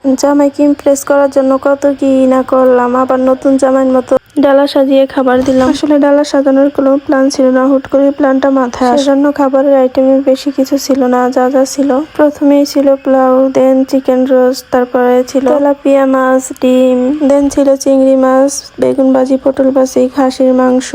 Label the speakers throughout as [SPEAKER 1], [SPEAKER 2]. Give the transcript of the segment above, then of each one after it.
[SPEAKER 1] জামাইকে ইমপ্রেস করার জন্য কত কি না করলাম, আবার নতুন জামাইয়ের মতো ডালা সাজিয়ে খাবার দিলাম। আসলে ডালা সাজানোর কোনো প্ল্যান ছিল না, হুট করে প্ল্যানটা মাথায় আসে। সেজন্য খাবারের আইটেমে বেশি কিছু ছিল না, যা যা ছিল প্রথমেই ছিল পোলাও, দেন চিকেন রোস্ট, তারপরে ছিল তেলাপিয়া মাছ, ডিম, দেন ছিল চিংড়ি মাছ, বেগুন ভাজি, পটল ভাজি, খাসির মাংস,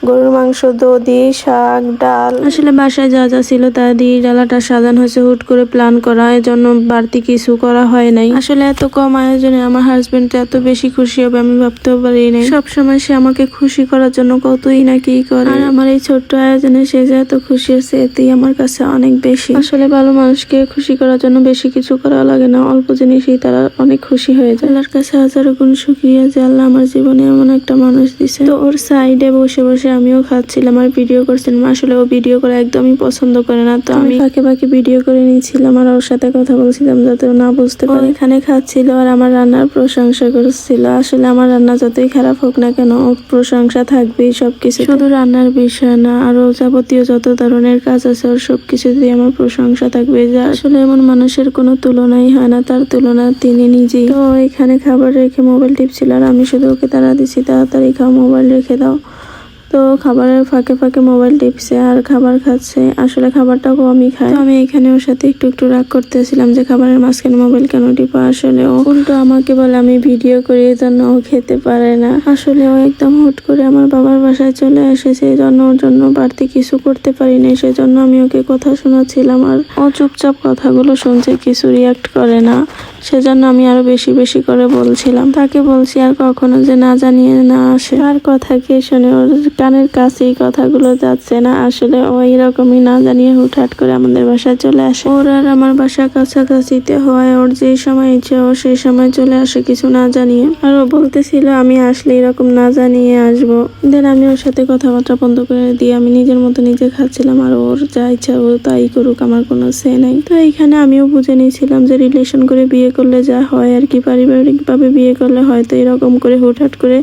[SPEAKER 1] গরুর মাংস, দধি, শাক, ডাল। আসলে বাসায় যা যা ছিল তা দিয়ে ডালাটা সাজানো হয়েছে, হুট করে প্ল্যান করা, এজন্য বাড়তি কিছু করা হয় নাই। আসলে এত কম আয়োজনে আমার হাজবেন্ড এত বেশি খুশি হবে আমি ভাবতেও পারি নাই। সবসময় সে আমাকে খুশি করার জন্য কতই না কি করে, আর আমার এই ছোট্ট আয়োজনে সে যে এত খুশি আছে এতেই আমার কাছে অনেক বেশি। আসলে ভালো মানুষকে খুশি করার জন্য বেশি কিছু করা লাগে না, অল্প জিনিসই তারা অনেক খুশি হয়ে যায়। আল্লাহর কাছে হাজারো গুণ শুকরিয়া যে আল্লাহ আমার জীবনে এমন একটা মানুষ দিছে। তো ওর সাইডে বসে বসে আমিও খাচ্ছিলাম আর ভিডিও করছিলাম। আসলে ও ভিডিও করা একদমই পছন্দ করে না, তো আমি ফাঁকে ফাঁকে ভিডিও করে নিচ্ছিলাম আর ওর সাথে কথা বলছিলাম যাতে ও না বুঝতে পারে। এখানে খাচ্ছিল আর আমার রান্নার প্রশংসা করছিল। আসলে আমার রান্না যতই খারাপ হোক না কেন ওর প্রশংসা থাকবেই সবকিছু, শুধু রান্নার বিষয় না, আরো যাবতীয় যত ধরনের কাজ আছে ওর সবকিছুতেই আমার প্রশংসা থাকবে। যা আসলে এমন মানুষের কোনো তুলনাই হয় না, তার তুলনা তিনি নিজেই। তো এখানে খাবার রেখে মোবাইল টিপছিল আর আমি শুধু ওকে তাড়া দিচ্ছি, তাড়াতাড়ি খাও, মোবাইল রেখে দাও। তো খাবারের ফাঁকে ফাঁকে মোবাইল টিপছে আর খাবার খাচ্ছে। আসলে খাবারটাও আমি খাই। আমি এখানে ওর সাথে একটু একটু রাগ করতেছিলাম যে খাবারের মাঝখানে মোবাইল কেন টিপা। আসলে ও উল্টো আমাকে বলে আমি ভিডিও করি, এই জন্য ও খেতে পারে না। আসলে ও একদম হুট করে আমার বাবার বাসায় চলে এসেছে, এই জন্য ওর জন্য বাড়তি কিছু করতে পারি নাই। সেজন্য আমি ওকে কথা শোনাচ্ছিলাম আর ও চুপচাপ কথাগুলো শুনছে, কিছু রিয়াক্ট করে না। সেজন্য আমি আরো বেশি বেশি করে বলছিলাম। তাকে বলছি আর কখনো যে না জানিয়ে না আসে। আর কথা কে শোনে, ওর কানের কাছে এই কথাগুলো যাচ্ছে না। আসলে ও এরকমই না জানিয়ে হুটহাট করে আমাদের বাসায় চলে আসে। ওর আর আমার বাসা কাছাকাছিতে হওয়ায় ওর যে সময় ইচ্ছে ও সেই সময় চলে আসে কিছু না জানিয়ে। আর ও বলতেছিল আমি আসলে এরকম না জানিয়ে আসবো। দেন আমি ওর সাথে কথাবার্তা বন্ধ করে দিয়ে আমি নিজের মতো নিজে খাচ্ছিলাম আর ওর যা ইচ্ছা ও তাই করুক, আমার কোনো সে নাই। তো এইখানে আমিও বুঝে নিয়েছিলাম যে রিলেশন করে বিয়ে করলে যা হয় আর কি, পারিবারিক ভাবে বিয়ে করলে হয়তো এরকম করে হুটহাট করে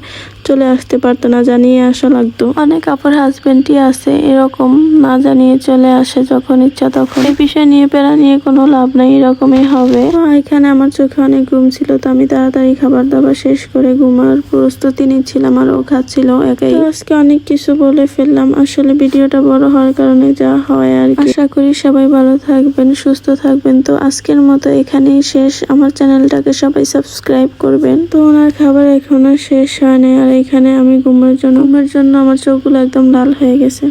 [SPEAKER 1] চলে আসতে পারতো, না জানিয়ে আসা লাগতো। অনেক আপুর হাজবেন্ডই আছে এরকম না জানিয়ে চলে আসে যখন ইচ্ছা তখন। এই বিষয় নিয়ে পেরা নিয়ে কোনো লাভ নাই, এরকমই হবে। এখানে আমার চোখে অনেক ঘুম ছিল, তো আমি তাড়াতাড়ি খাবার দাবার শেষ করে ঘুমার প্রস্তুতি নিচ্ছিলাম আর ও খাচ্ছিল একাই। আজকে অনেক কিছু বলে ফেললাম, আসলে ভিডিওটা বড় হওয়ার কারণে যা হয় আর কি। আশা করি সবাই ভালো থাকবেন, সুস্থ থাকবেন। তো আজকের মতো এখানেই শেষ। আমার চ্যানেলটাকে সবাই সাবস্ক্রাইব করবেন। তো ওনার খাবার এখনো শেষ হয়নি আর এখানে আমি ঘুমের জন্য আমার চোখগুলো একদম লাল হয়ে গেছে।